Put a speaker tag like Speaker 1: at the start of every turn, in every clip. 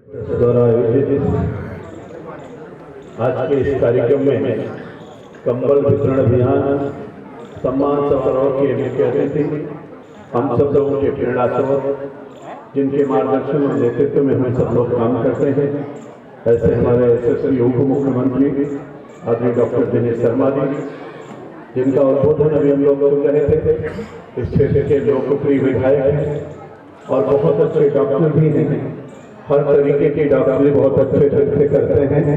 Speaker 1: द्वारा आयोजित आज के इस कार्यक्रम में कंबल वितरण अभियान सम्मान समारोह के मुख्य अतिथि हम सब लोगों के प्रेरणा स्रोत, जिनके मार्गदर्शन और नेतृत्व में हम सब लोग काम करते हैं, ऐसे हमारे यशस्वी उप मुख्यमंत्री आदरणीय डॉक्टर दिनेश शर्मा जी, जिनका उद्बोधन अभी हम लोग सुन रहे थे। इस क्षेत्र के लोकप्रिय विधायक हैं और बहुत अच्छे डॉक्टर भी हैं, हर तरीके की डॉक्टरी बहुत अच्छे ढंग से करते हैं।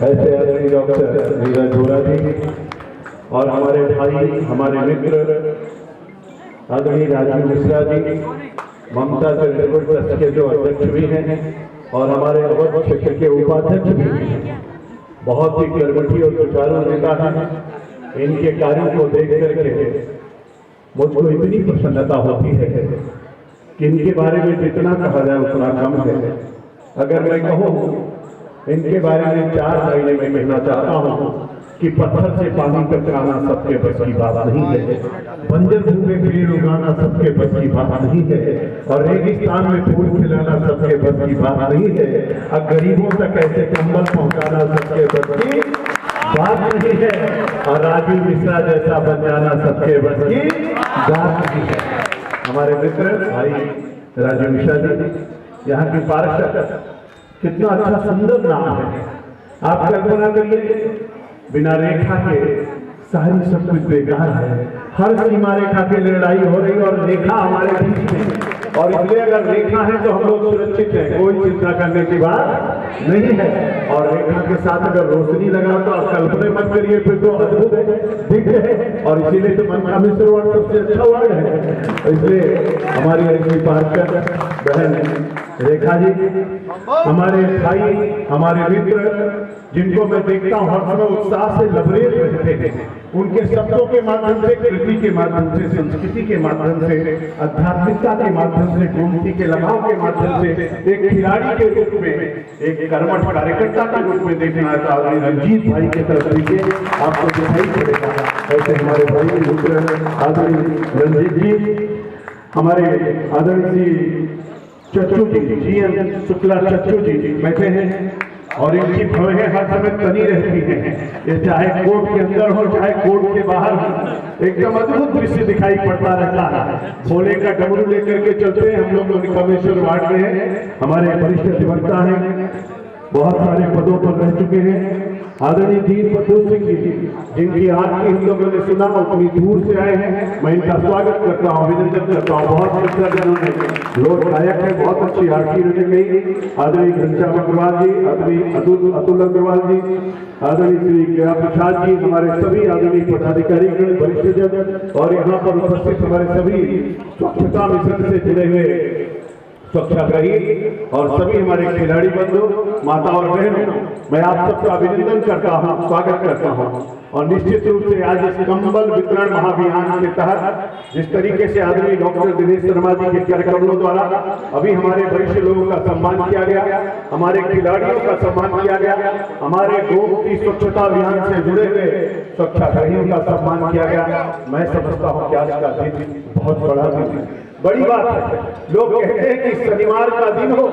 Speaker 1: ऐसे आदरणीय डॉक्टर नीरज वोरा जी और हमारे भाई, हमारे मित्र आदरणीय राजीव मिश्रा जी, ममता चैरिटेबल ट्रस्ट के जो अध्यक्ष भी हैं और हमारे अवध क्षेत्र के उपाध्यक्ष भी हैं, बहुत ही कर्मठी और सुचारू नेता हैं। इनके कार्यों को देख करके मुझको इतनी प्रसन्नता होती है कि इनके बारे में जितना कहा जाए उतना कम है। अगर मैं कहूँ इनके बारे में 4 महीने में कहना चाहता हूँ कि पत्थर से पानी टकराना सबके बस की बात नहीं है, बंजर भूमि में पेड़ उगाना सबके बस की बात नहीं है, और रेगिस्तान में फूल खिलाना सबके बस की बात नहीं है, और गरीबों तक ऐसे कंबल पहुंचाना सबके बस की बात नहीं है, और राजीव मिश्रा जैसा बन जाना सबके बस की बात नहीं है। हमारे मित्र भाई राजीव मिश्रा जी, यहाँ की पार्षद, कितना अच्छा सुंदर नाम है। आप कल्पना करिए, बिना रेखा के सारी सब कुछ बेकार है। हर सीमा रेखा के लड़ाई हो रही और रेखा हमारे बीच में, और इसलिए अगर रेखा है तो हम लोग सुरक्षित हैं, कोई चिंता करने की बात नहीं है। और रेखा के साथ अगर रोशनी लगा तो आप कल्पना मत करिए, फिर तो अद्भुत है, दिव्य है, और इसीलिए तो मनकामेश्वर वर्ड सबसे अच्छा वर्ड है। इसलिए हमारी ऐसी पार्षद बहन रेखा जी, हमारे भाई, हमारे मित्र, जिनको मैं देखता हूँ हर समय उत्साह से लबरेज रहते हैं, उनके शब्दों के माध्यम से, कृति के माध्यम से, संस्कृति के माध्यम से, आध्यात्मिकता के माध्यम से, गोमती के लगाव के माध्यम से, एक खिलाड़ी के रूप में, एक कर्मठ कार्यकर्ता के रूप में देखना चाहता हूँ। रंजीत भाई की तरफ से आपको दिखाई पड़ेगा। ऐसे हमारे भाई मित्र आदरणीय रंजीत जी, हमारे आदरणीय चच्चू जी, जीएन शुक्ला चच्चू जी बैठे हैं, और इनकी भवें हर समय तनी रहती हैं। ये चाहे कोर्ट के अंदर हो चाहे कोर्ट के बाहर हो, एकदम अद्भुत दृश्य दिखाई पड़ता रहता है। भोले का डमरू लेकर के चलते हैं। हम लोग मनकामेश्वर वार्ड में हैं, हमारे वरिष्ठ अधिवक्ता हैं, बहुत सारे पदों पर रह चुके हैं। आदरणीय दीन बंधु सिंह जी, जिनकी आज की हम लोगों ने सुना, उतनी दूर से आए हैं, मैं इनका स्वागत करता हूँ, अभिनंदन करता हूँ। बहुत अच्छा जिन्होंने लोक गायक है, बहुत अच्छी आरती रची गई। आदरणीय घनश्याम अग्रवाल जी, आदरणीय अतुल अग्रवाल जी, आदरणीय श्री गया प्रसाद जी, हमारे सभी आदरणीय पदाधिकारी वरिष्ठ जन, और यहाँ पर उपस्थित हमारे सभी स्वच्छता मिशन से जुड़े हुए स्वच्छाग्रही और सभी हमारे खिलाड़ी बंधु, माता और बहनों, मैं आप सबका अभिनंदन करता हूँ, स्वागत करता हूँ। और निश्चित रूप से आज इस कंबल वितरण महाअभियान के तहत जिस तरीके से आदरणीय डॉक्टर दिनेश शर्मा जी के कार्यक्रमों द्वारा अभी हमारे वरिष्ठ लोगों का सम्मान किया गया, हमारे खिलाड़ियों का सम्मान किया गया, हमारे गोमती स्वच्छता अभियान से जुड़े हुए स्वच्छाग्रहियों का सम्मान किया गया, मैं समझता हूँ कि आज का दिन बहुत बड़ा दिन, बड़ी बात है। लोग कहते हैं कि शनिवार का दिन हो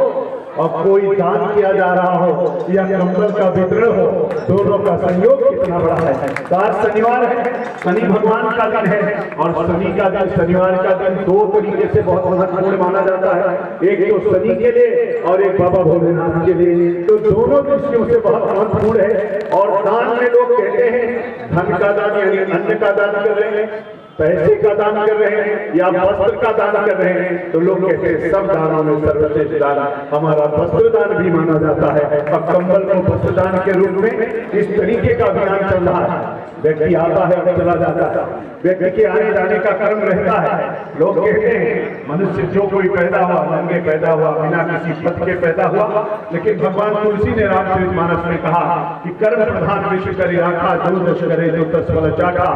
Speaker 1: और कोई दान किया जा रहा हो या कंबल का वितरण हो, दोनों का संयोग कितना बड़ा है। तो आज शनिवार है, शनि भगवान का दिन है, और शनि का दिन, शनिवार का दिन 2 तरीके से बहुत महत्वपूर्ण माना जाता है। एक तो शनि के लिए और एक बाबा भोलेनाथ के लिए, तो दोनों दृष्टियों से बहुत महत्वपूर्ण है। और दान में लोग कहते हैं धन का दान यानी अन्न का दान कर रहे हैं, पैसे का दान कर रहे हैं या वस्त्र का दान कर रहे हैं, तो लोग कहते हैं सब दानों में सर्वश्रेष्ठ दान हमारा वस्त्र दान भी माना जाता है। अब कंबल को वस्त्र दान के रूप में इस तरीके का अभियान चल रहा है। व्यक्ति आता है और चला जाता है, व्यक्ति के आने जाने का क्रम रहता है। लोग कहते हैं मनुष्य जो कोई पैदा हुआ, नंगे पैदा हुआ, बिना किसी पद के पैदा हुआ, लेकिन भगवान तुलसी ने रामचरितमानस में कहा कि कर्म प्रधान विश्व करे आखा, जो दश करे जो 10 फल चाखा।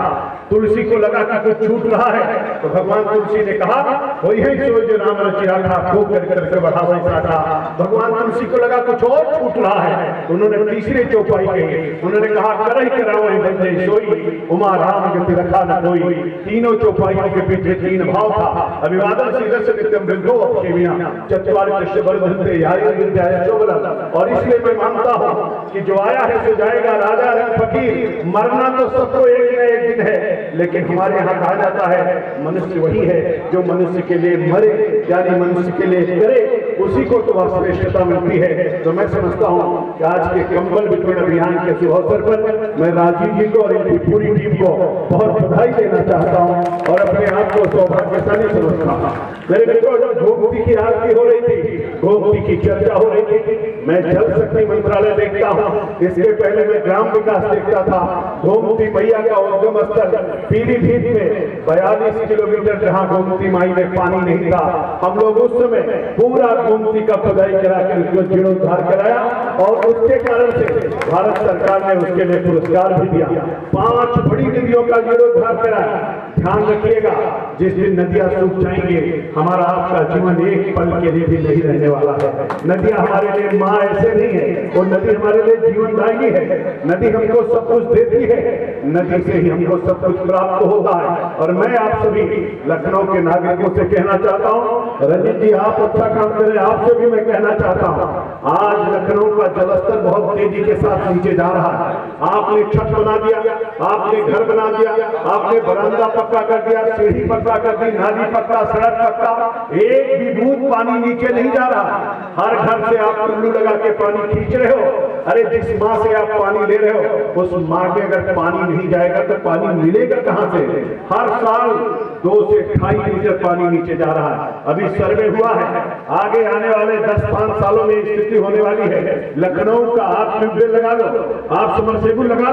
Speaker 1: तुलसी को लगा कि कुछ छूट रहा है तो भगवान तुलसी ने कहा वही है जो राम रचिया था खो करके बढ़ावा था। भगवान तुलसी को लगा कुछ और छूट रहा है, उन्होंने तीसरी चौपाई कही, उन्होंने कहा करही कराओ बंदे सोई उमा राम गति रखा न कोई। तीनों चौपाइयों के पीछे तीन भाव था, अभिवादन शीर्ष नित्यम वृद्धो अपखेमिया चतुर्थ कृष्ण बलधंते याय विद्याय शोभलम। और इसलिए मैं मानता हूं कि जो आया है सो जाएगा, राजा रंग फकीर, मरना तो सबको एक न एक दिन है, लेकिन हमारे यहाँ कहा जाता है मनुष्य वही है जो मनुष्य के लिए मरे, यानी मनुष्य के लिए करे, उसी को तो वह श्रेष्ठता मिलती है। तो मैं समझता हूँ कि आज के कंबल वितरण अभियान के शुभ अवसर पर मैं राजीव जी को और इनकी पूरी टीम को बहुत बधाई देना चाहता हूँ और अपने आप को सौभाग्यशाली समझता हूँ। मेरे मित्रों, जब गोमती की आरती हो रही थी, गोमती की चर्चा हो रही थी, मैं जल शक्ति मंत्रालय देखता हूँ, इसके पहले मैं ग्राम विकास देखता था। गोमती मैया का उद्गम स्थल पीलीभीत में 42 किलोमीटर जहाँ गोमती माई में पानी नहीं था, हम लोग उस समय पूरा गोमती का खुदाई करा के उसको जीर्णोद्धार कराया और उसके कारण से भारत सरकार ने उसके लिए पुरस्कार भी दिया। 5 बड़ी नदियों का जीर्णोद्धार कराया। ध्यान रखिएगा, जिस दिन नदियां सूख जाएंगे हमारा आपका जीवन एक पल के लिए भी नहीं रहने वाला है। नदियां हमारे लिए माँ ऐसे नहीं है, वो नदी हमारे लिए जीवनदायी है। नदी हमको सब कुछ देती है, नदी से ही हमको सब कुछ प्राप्त होता है। और मैं आप सभी लखनऊ के नागरिकों से कहना चाहता हूँ, रंजीत जी आप अच्छा काम करें, आपसे भी मैं कहना चाहता हूँ, आज लखनऊ का जलस्तर बहुत तेजी के साथ नीचे जा रहा है। आपने छत बना दिया, आपने घर बना दिया, आपने बरामदा पक्का कर दिया, सीढ़ी पक्का कर दी, नाली पक्का, सड़क पक्का, एक भी बूंद पानी नीचे नहीं जा रहा। हर घर से आप टुल्लू लगा के पानी खींच रहे हो। अरे जिस माँ से आप पानी ले रहे हो उस माँ के अगर पानी नहीं जाएगा तो पानी मिलेगा कहां से? हर साल 2 से 2.5 लीटर पानी नीचे जा रहा है। अभी सर्वे हुआ है, आगे आने वाले 10-5 सालों में स्थिति होने वाली है। लखनऊ का आप ट्यूबवेल लगा लो, आप समरसेबुल लगा लो,